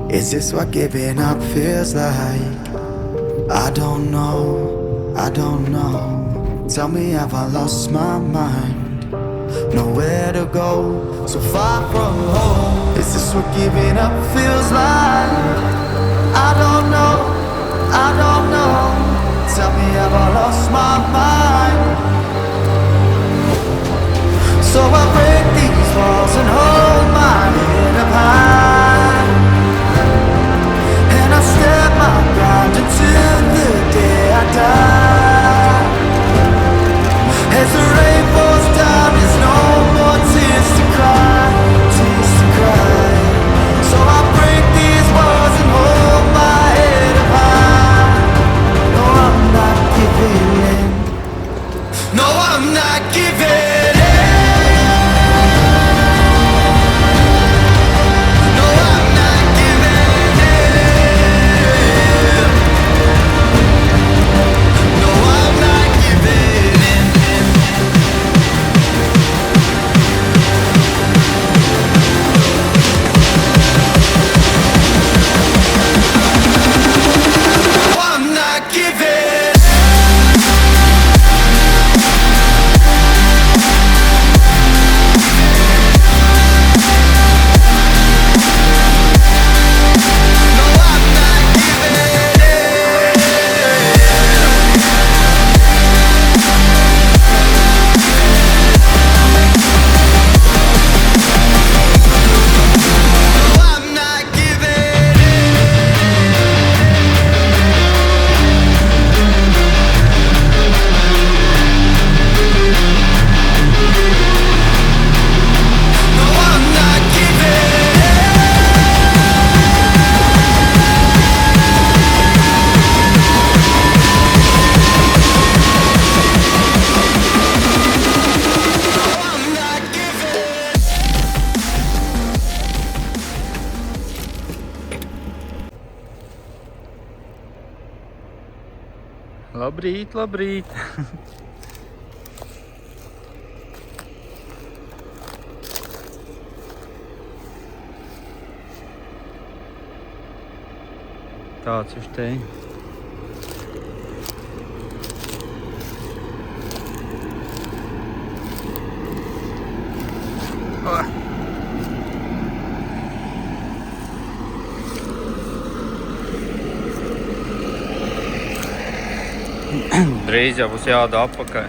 Is this what giving up feels like? I don't know, I don't know. Tell me, have I lost my mind? Nowhere to go, so far from home. Is this what giving up feels like? I don't know, I don't know. Tell me, have I lost my mind? So I break these walls and hold my head up high, and I step my ground until the day I die. As the rain falls down, there's no more tears to cry, tears to cry. So I break these walls and hold my head up high. No, I'm not giving in. No, I'm not giving in. Labrīt, labrīt! Tāds viņš te. Drīz jau būs jāda atpakaļ.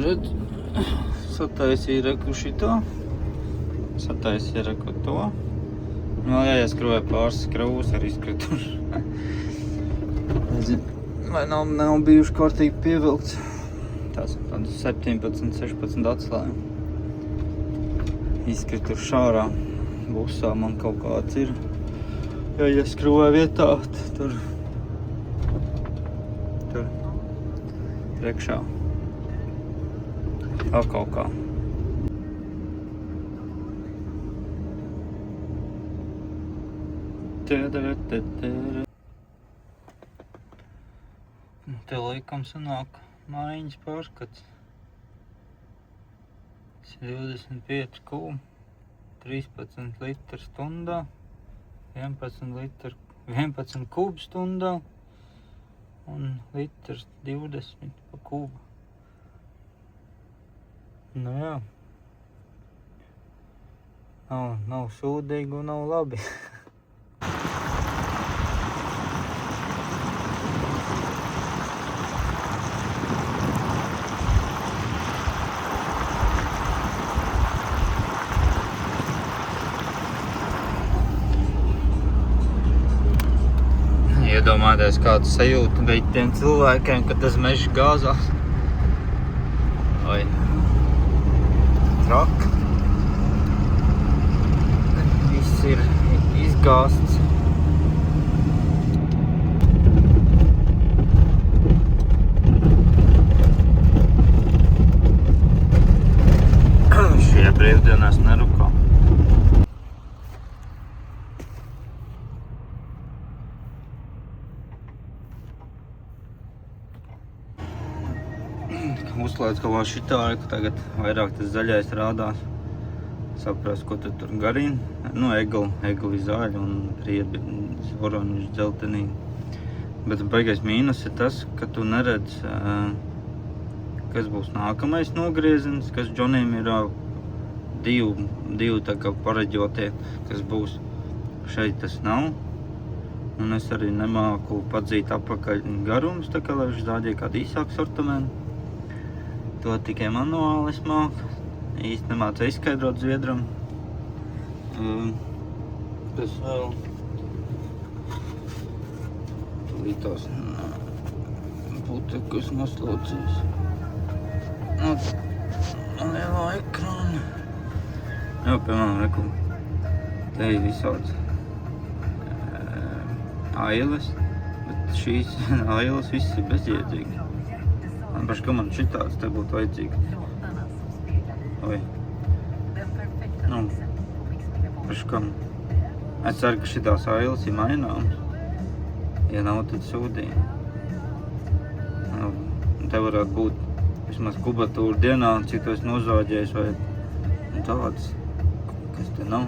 Redz, sataisīja reku šito, sataisīja reku to. Vēl jāieskrūvē pāris skrūvus ar izkrituši. Vai nav bijuši kārtīgi pievilkts. Tās ir tādas 17, 16 atslēgi. Izkrituši šārā. Busā man kaut kāds ir. Ja ieskrūvē vietā, tur priekšā. Vēl kaut kā. Te laikam sanāk mājiņas pārskats. 25 kūm, 13 litri stundā, 11 kūbu stundā un litrs 20 pa kūbu. Nu jā. Nav sūdīgi un nav labi. Iedomājieties, kādu sajūtu bija tiem cilvēkiem, kad tas mežs gāzās. Oi. Traki. Viss ir izgāsts. Šie brīvdienās nerukā. Uzklāts kaut kā šitā, ka tagad vairāk tas zaļais rādās. Saprast, ko tu tur garīni. Nu, egli zaļi un riebi oranži dzeltenīgi. Bet baigais mīnus ir tas, ka tu neredz, kas būs nākamais nogrieziens, kas Džonim ir divi tā kā pareģotie, kas būs. Šeit tas nav. Un es arī nemāku padzīt apakaļ garums, tā kā lai viņš zādīja kādu īsāku sortimentu. To tikai manuāli es māku. Īsti nemācu izskaidrot zviedram. Kas vēl? Tūlītās putekus noslaucīs. No lielā ekrāna. Jā, piemēram, reku. Te ir visāds ailes, bet šīs ailes viss ir bezjēdzīgi. Man paši, ka man šitāds te būtu vajadzīgs. Oi. Nu, paši, ka es ceru, ka šitās ailes ir maināmas. Ja nav, tad sūdīgi. Nu, te varētu būt vismaz kubatūra dienā, cik tu esi nozāģējis vai tāds, kas te nav.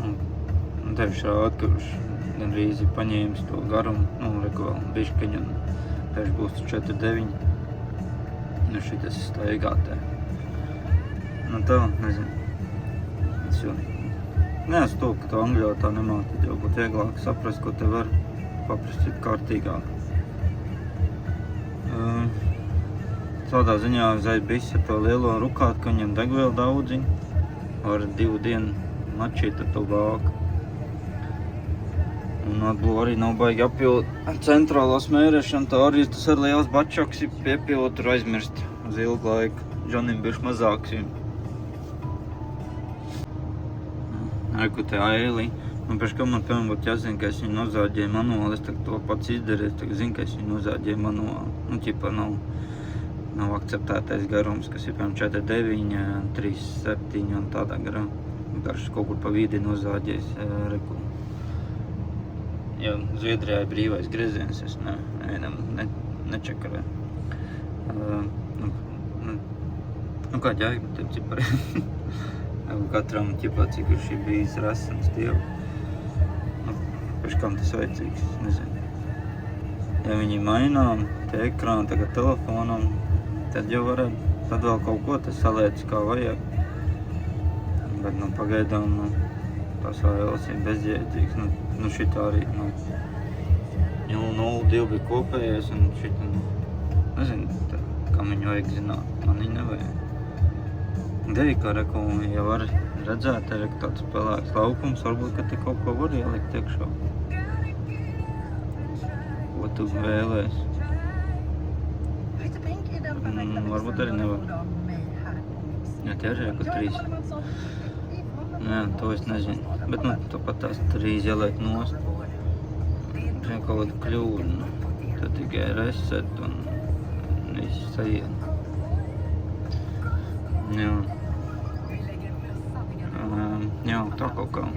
Un tev šādi, ka viņš gandrīz ir paņēmis to garumu, nu, reku vēl bišķiņu, un tev būs 4,9. Nu, šitas staigātē. Nu, tā, nezinu. Es jau neesmu to, ka tu angļo tā nemāk, tad jau būtu vieglāk saprast, ko te var paprastīt kārtīgāk. Tādā ziņā zai biss ar to lielo rukāt, ka viņam degvielu daudzi. Var 2 dienu mačīt ar to vāku. Un arī nav baigi apjūt centrālā smērēšana, tā arī tas ar liels bačoks ir piepilot tur aizmirst uz ilgu laiku. Džonim bišķi mazāks ir. Reku te aili. Man pēc kā man piemēram būtu jāzina, ka es viņu nozāģēju manuāli, es tagad to pats izdarīju, es tagad zinu, ka es viņu nozāģēju manuāli. Nu, ķipa nav akceptētais garums, kas ir piemēram 4,9, 3,7 un tādā garā. Vienkārši kaut kur pa vīdi nozāģējis, reku. Ja Zviedrijā ir brīvais grieziens, es nevienam nečakarēju. Nu kā ģēgi, bet tiem cipariem. Katram ķipā, cik ir šī bijis rasens tievu. Nu, pēc kam tas vajadzīgs, nezinu. Ja viņi mainām te ekrānu tagad telefonam, tad jau varētu, tad vēl kaut ko te salēdz kā vajag. Bet, nu, pagaidām, tās ailes ir bezjēdzīgs. Nu, šitā arī, 0,02 bija kopējais, un šitā, nezinu, kam viņu vajag zināt, man viņa nevajag. Devikā, reku, ja var redzēt, reku tāds pelēks laukums, varbūt, ka te kaut ko var ielikt iekšā. Ko tu vēlēsi? Varbūt arī nevar. Jā, tie arī reku 3. Jā, to es nezinu. Bet, tu pat tās 3 ieliek nost. Pēc kaut kāda kļūda. Tad tikai reset un viss sajiet. Jā. Jā, tā kaut kā.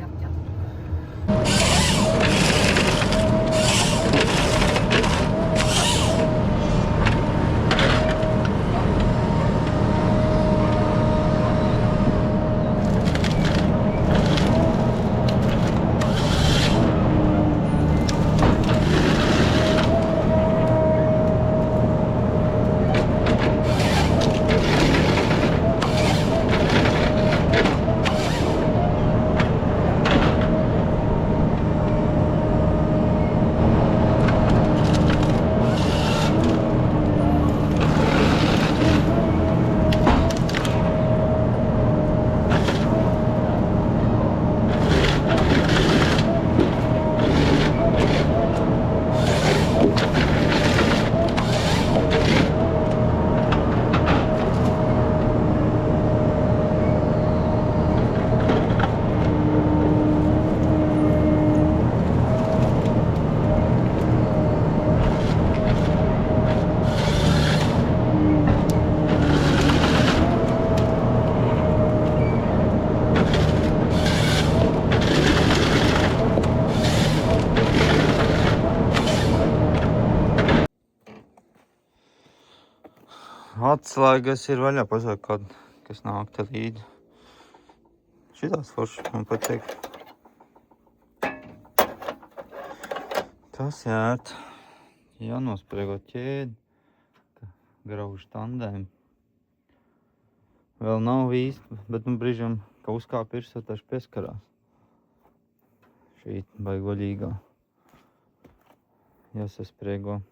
Atslēgas ir vaļā, pasaka, kas nāk te līdzi. Šitās foršas man patīk. Tas jārt. Jānospriego ķēdi. Graužu tandēm. Vēl nav īsti, bet brīžam, ka uzkāp ir sataši pieskarās. Šī baigoļīgā. Jāsaspriego.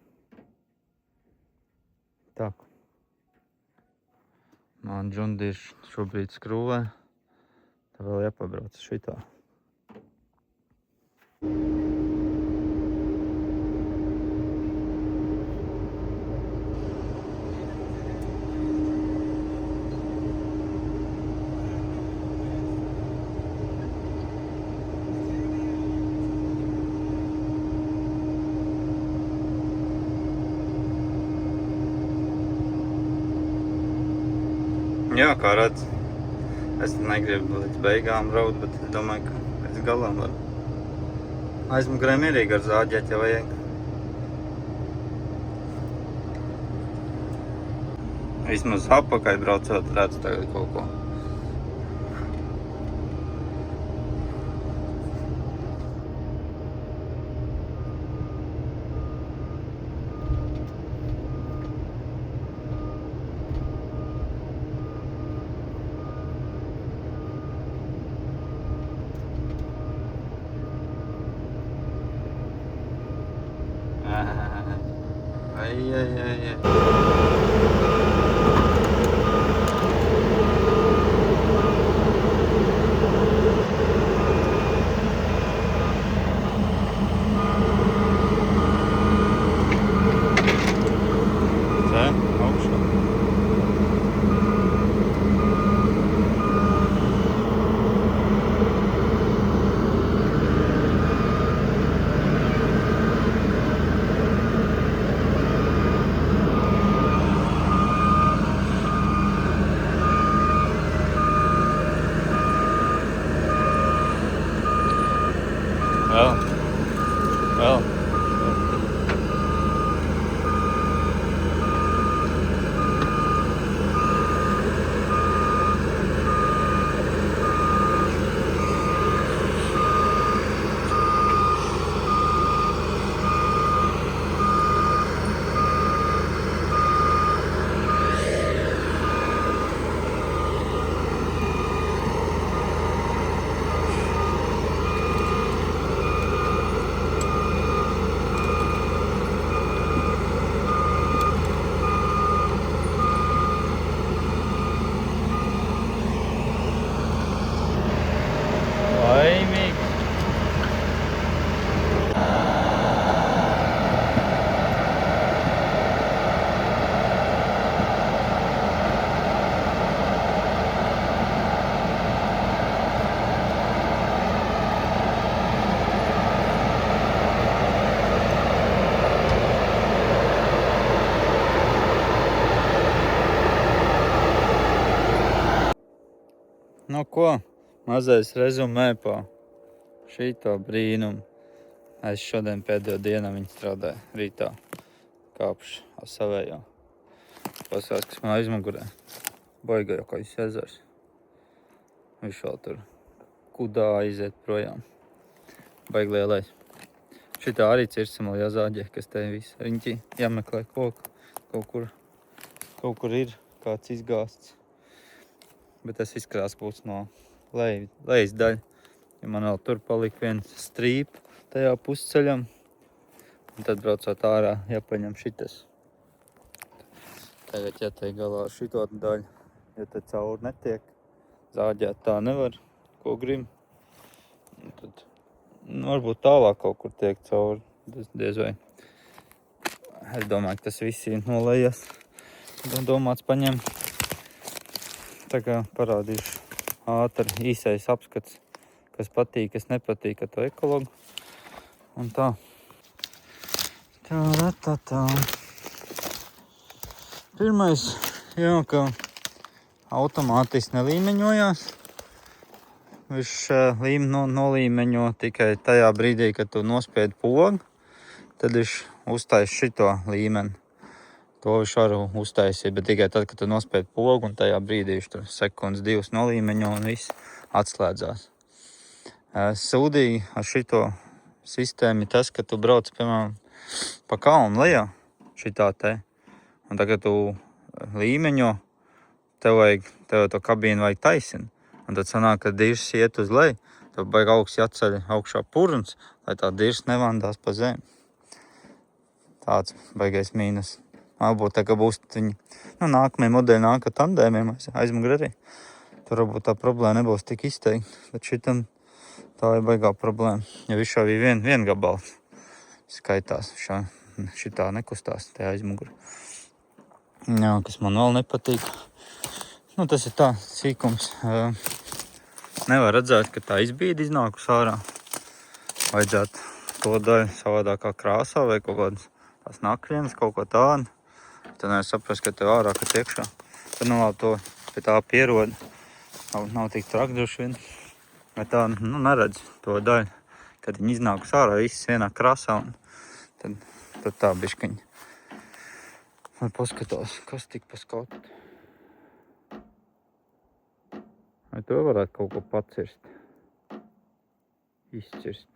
Tā. Man džundīrs šobrīd skrūvē. Tā vēl jāpabrauc šitā. Jā, kā redz, es negribu līdz beigām braut, bet es domāju, ka pēc galām var. Aizmugurē mierīgi ar zāģēt, ja vajag. Vismaz apakaļ braucot, redz tagad kaut ko. Ai. Te, augšā. Vēl. Nu ko, mazais rezumē pa šito brīnumu. Es šodien pēdējo dienu viņu strādāju rītā. Kāpšu ar savējo. Pasās, kas man aizmugurē. Baigā jau kāds ezers. Viņš vēl tur kudā aiziet projām. Baigi lielais. Šitā arī cirsim vēl jāzāģē, kas te viss riņķī. Jāmeklē koku. Kaut kur ir kāds izgāsts. Bet tas izkrās būs no lejas daļa. Ja man vēl tur palika viens strīp tajā pusceļam. Un tad braucot ārā jāpaņem šitas. Tagad jātiek galā ar šito daļu. Ja te cauri netiek zāģēt tā nevar, ko grib. Un tad varbūt tālāk kaut kur tiek cauri. Diez vai. Es domāju, ka tas viss ir no lejas. Domāts paņemt. Tā kā parādīšu ātri īsais apskats, kas patīk, kas nepatīk ar to ekologu. Un tā. Tā. Pirmais, jā, ka automātiski nelīmeņojās. Viņš nolīmeņo tikai tajā brīdī, kad tu nospiedi pogu, tad viņš uztais šito līmeni. To viņš varu uztaisīt, bet tikai tad, kad tu nospēd pogu un tajā brīdī viņš tur sekundes 2 nolīmeņo un viss atslēdzās. Sūdīgi ar šito sistēmu ir tas, ka tu brauc, piemēram, pa kalnu lejā šitā te. Un tagad tu līmeņo, tev to kabīnu vajag taisina. Un tad sanāk, ka diržs iet uz leju, tev vajag augsts jāceļ augšā purns, lai tā diržs nevandās pa zemi. Tāds baigais mīnus. Varbūt tā, ka būs viņi, nākamie modeļi nāk ar tandēmiem aizmugurē arī. Tur varbūt tā problēma nebūs tik izteikta, bet šitam tā ir baigā problēma. Ja viņš jau bija vien gabals skaitās, šitā nekustās tajā aizmugurē. Jā, kas man vēl nepatīk. Tas ir tā sīkums. Nevar redzēt, ka tā izbīda iznākus ārā. Vajadzētu to daļu savādākā krāsā vai kaut kādas tās nakļienas, kaut ko tādu. Tad nevar saprast, ka tev ārā, ka iekšā. Tad labi to pie tā pierod. Nav tik traki droši vien. Bet tā, neredz to daļu, kad viņi iznākus ārā, viss vienā krāsā. Un tad tā biškiņa. Man paskatās, kas tik pa skatu. Vai to varētu kaut ko pacirst? Izcirst.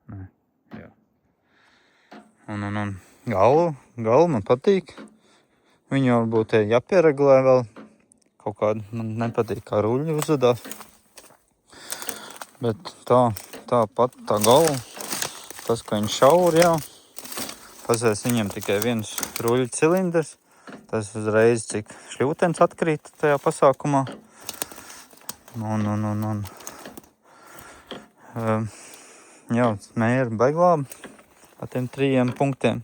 Nē, jā. Un galva man patīk. Viņu varbūt jāpiereglē vēl. Kaut kādu man nepatīk, kā ruļļi uzvedās. Bet tāpat tā galva. Tas, ka viņi šauri, jā. Pasēs viņam tikai viens ruļļu cilindrs. Tas uzreiz, cik šļūtens atkrīt tajā pasākumā. Jā, mēra baiglāba ar tiem 3 punktiem.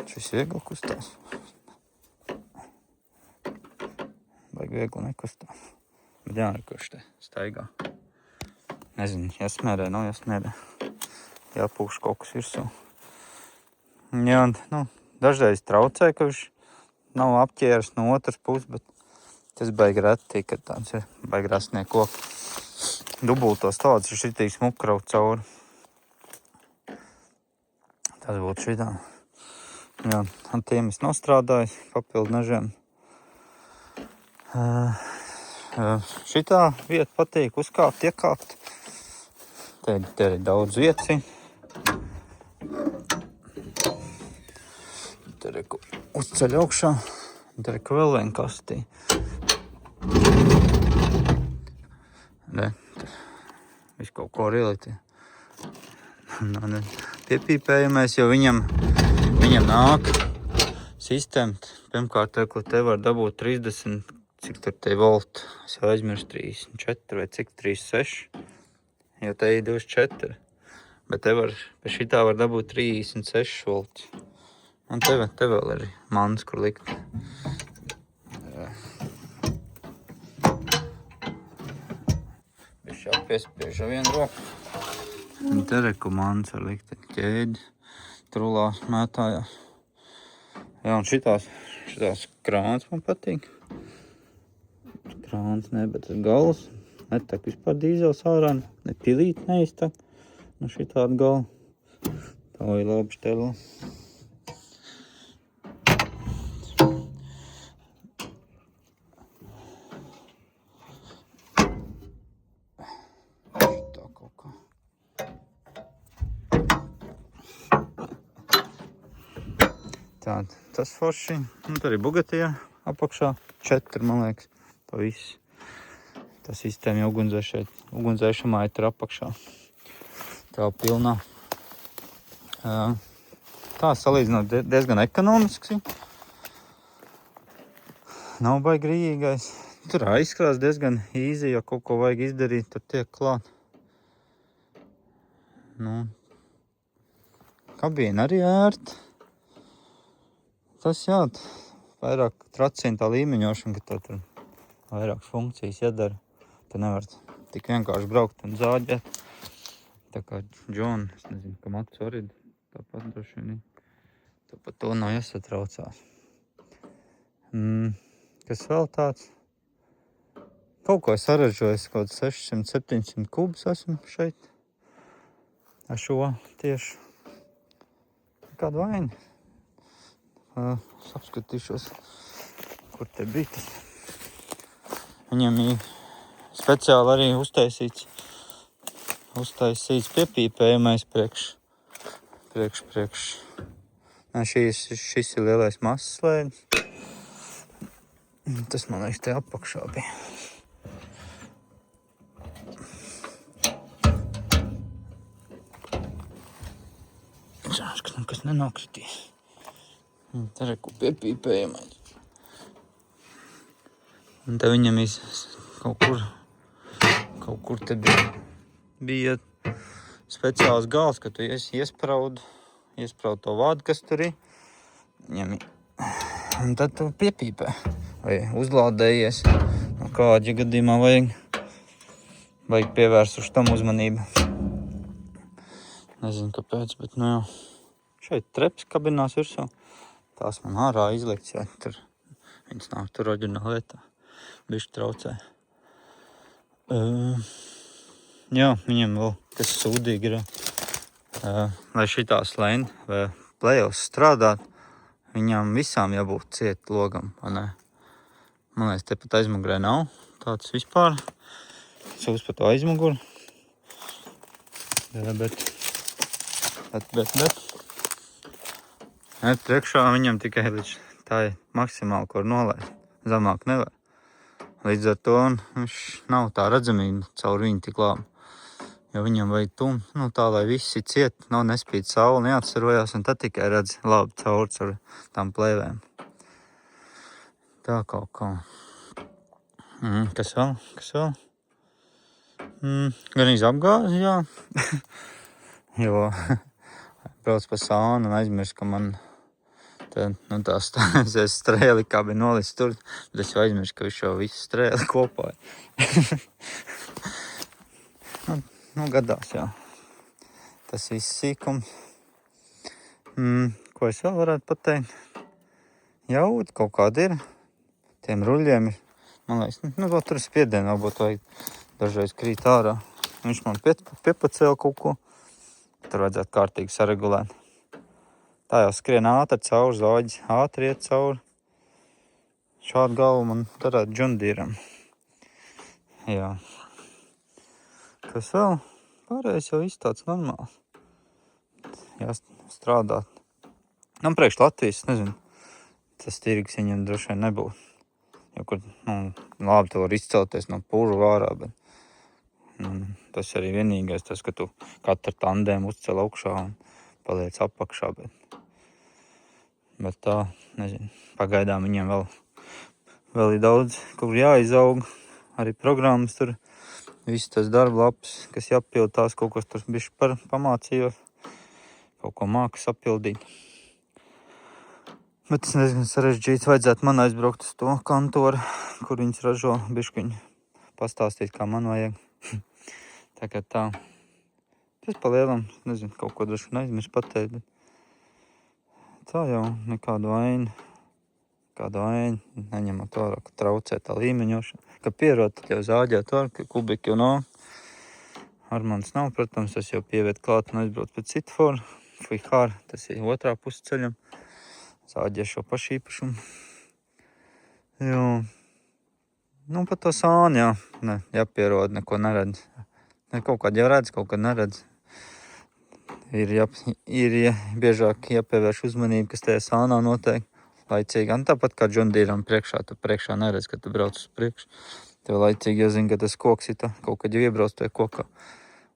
Šis viegli kustās. Baigi viegli nekustās. Bet jā, kurš te staigā. Nezinu, jāsmērē, nav jāsmērē. Jāpūš kaut kas virsū. Jā, dažreiz traucē, ka viņš nav apķēris no otras puses, bet tas baigi reti, kad tāds ir baigi rasnie koki. Dubultos tāds ir šitīgi smuki kraut cauri. Tas būtu šitā. Jā, ar tiem es nostrādāju papildu nažiem. Šitā vieta patīk uzkāpt, iekāpt. Te ir daudz vietas. Te ir uzceļ augšā. Te ir vēl vien kastī. Viss kaut ko rieliti. Piepīpējamais, jo viņam nāk sistēma. Pirmkārt, ko te var dabūt 30, cik tur te volti. Es jau aizmirstu 34 vai cik 36. Jo te ir 24. Bet pēc šitā var dabūt 36 volti. Un te vēl ir mans, kur likt. Viņš jāpiespiež ar vienu roku. Un te reku mans var likt ķēdi. Trulās mētājās. Jā, un šitās krāns man patīk. Krāns ne, bet tas gals. Netak vispār dīzels ārā. Ne pilīt neiztak. Nu šitāda gala. Tā ir labi štelā. Tā, tas forši. Un tur ir Bugatija apakšā. 4, man liekas, pa visu. Tā sistēma ugunsdzēšamā ir tur apakšā. Tā pilnā. Tā salīdzinot diezgan ekonomisks. Nav baigi rīgais. Tur aizskrās diezgan easy, ja kaut ko vajag izdarīt, tad tiek klāt. Kabīna arī ērta. Tas jā, vairāk tracina tā līmeņošana, ka tur vairākas funkcijas jādara. Tu nevar tik vienkārši braukt un zāģēt. Tā kā John, es nezinu, ka Mats arī tāpat droši vien. Tāpat to nav jāsatraucās. Kas vēl tāds? Kaut ko saražojis, kaut 600-700 kubus esmu šeit. Ar šo tieši. nekāda vaina. Es apskatīšos, kur te bija tas. Viņam ir speciāli arī uztaisīts piepīpējamais priekš. Šis ir lielais masas slēdis. Tas, man liekas, te apakšā bija. Cerams, ka nekas nenokritīs. Te reku piepīpējamais. Un te viņam kaut kur te bija speciāls gals, ka tu iespraud to vādu, kas tur ir. Viņam ir. Un tad tu piepīpē. Vai uzlādējies. No kādā gadījumā vajag pievērst uz tam uzmanību. Nezinu, kāpēc, bet nu jau. Šeit treps kabinās virsū. Tās man ārā izlikts, jā. Tur viņas nav tur oriģināla lietā. Bišķi traucē. Jā, viņam vēl, kas sūdīgi ir, lai šitās lēni vai plējos strādāt, viņām visām jābūt ciet logam, vai ne? Man liekas, te pat aizmugurē nav tāds vispār. Sūs pa to aizmuguru. Jā, bet. Priekšā viņam tikai līdz tā ir maksimāli, kur nolaist. Zemāk nevar. Līdz ar to viņš nav tā redzamība caur viņu tik labi. Jo viņam vajag tā, lai visi ciet, nespīd saule, neatsarojās, un tad tikai redz labi caur tām plēvēm. Tā kaut kā. Kas vēl? Gan apgāzi, jā. Jo brauc pa saunu un aizmirst, ka man tās strēli kā bija nolicis tur, bet es jau aizmirstu, ka viņš jau visu strēli kopā. Gadās, jā. Tas viss sīkums. Ko es vēl varētu pateikt? Jauda kaut kāda ir. Tiem ruļļiem ir, man liekas, tur spiedienu varbūt vajag dažreiz krīt ārā. Viņš man piepacēla kaut ko. Tur vajadzētu kārtīgi saregulēt. Tā jau skrien ātri cauri, zāģis ātri iet cauri. Šādu galvu man darētu džundīram. Jā. Kas vēl? Pārējais jau viss tāds normāls. Jāstrādāt. Priekš Latvijas, nezinu, tas tirgs viņam droši vien nebūtu. Jo, kur, labi, tu var izcelties no pūžu vārā, bet tas arī vienīgais, tas, ka tu katru tandēmu uzcel augšā un paliec apakšā, bet tā, nezinu, pagaidām viņiem vēl ir daudz, kur jāizaug, arī programmas tur, viss tas darba laps, kas jāpild, tās kaut kas tur bišķi pamācījos, kaut ko māku sapildīt. Bet es nezinu, sarežģīts, vajadzētu man aizbraukt uz to kantoru, kur viņas ražo, bišķiņu pastāstīt, kā man vajag. Tā kā tā. Tas pa lielam, nezinu, kaut ko droši aizmirst pateikt, bet tā jau nekādu vainu. Neņemot vērā, ka traucē tā līmeņošana. Ka pierod, tad jau zāģēt var, ka kubiki jau nav. Armands nav, protams, es jau pieviet klāt un aizbrauc pēc citu foru. Fihār, tas ir otrā pusi ceļam. Zāģē šo pašu īpašumu. Jo. Pa to sāni, jā. Jāpierod, neko neredz. Kaut kād jau redz, kaut kād neredz. Ir biežāk jāpievērš uzmanību, kas tajā sānā notiek. Laicīgi. Un tāpat kā džundīram priekšā, tu priekšā neredz, kad tu brauc uz priekšu. Tev laicīgi jāzina, ka tas koks ir tā, kaut kad jau iebrauc tajā kokā.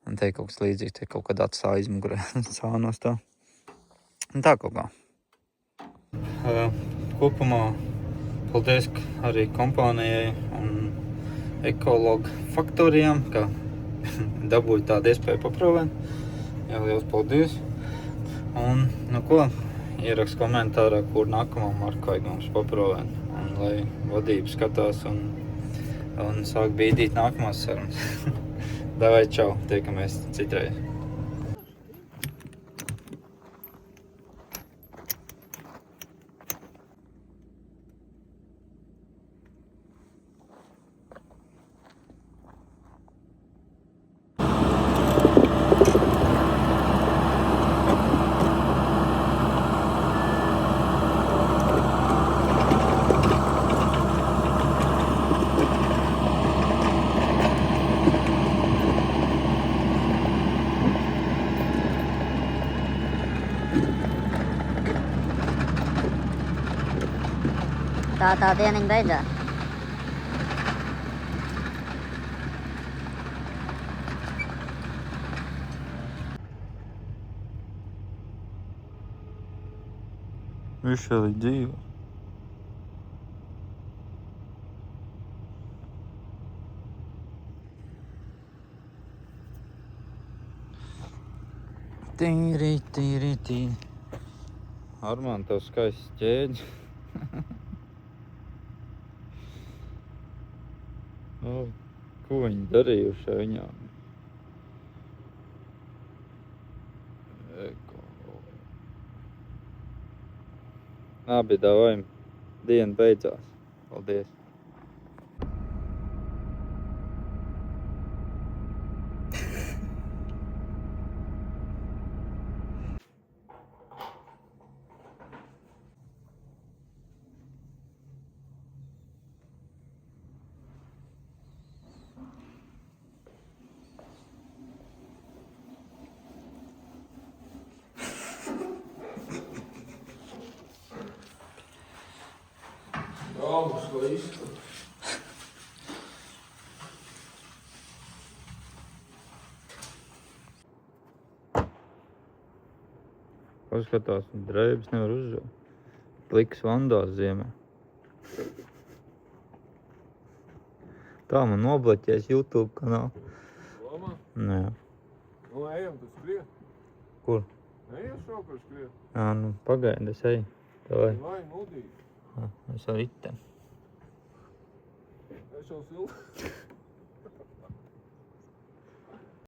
Un te kaut kas līdzīgs, te kaut kad atsā aizmugurē sānos tā. Un tā kaut kā. Kopumā paldies arī kompānijai un ekologu faktorijām, ka dabūju tādu iespēju paprovēt. Jā, liels paldies. Un, ierakst komentārā, kur nākamā marka vajag mums paprovēt. Un lai vadība skatās un sāk bīdīt nākamās sarunas. Davai, čau, tiekamies citreiz. Kā tā dieniņa beidzās? Viņš vēl ir dzīvo. Tīri, tīri, tīri. Armān, tev skaists ķēģis. Ko viņi darījuši ar viņām? Labi, davai. Diena beidzās. Paldies. Vamos, ko izskatu. Paskatās, drēbes nevar uzžūt. Pliks vandās ziemē. Tā man nobloķēs YouTube kanālu. Lomā? Nē. Nu, ejam, tu skrien. Kur? Ejam šokar skrien. Ā, nu pagaidi, es eju. Davai. Vai, nudīgi. Es ar riteni. Es jau siltu.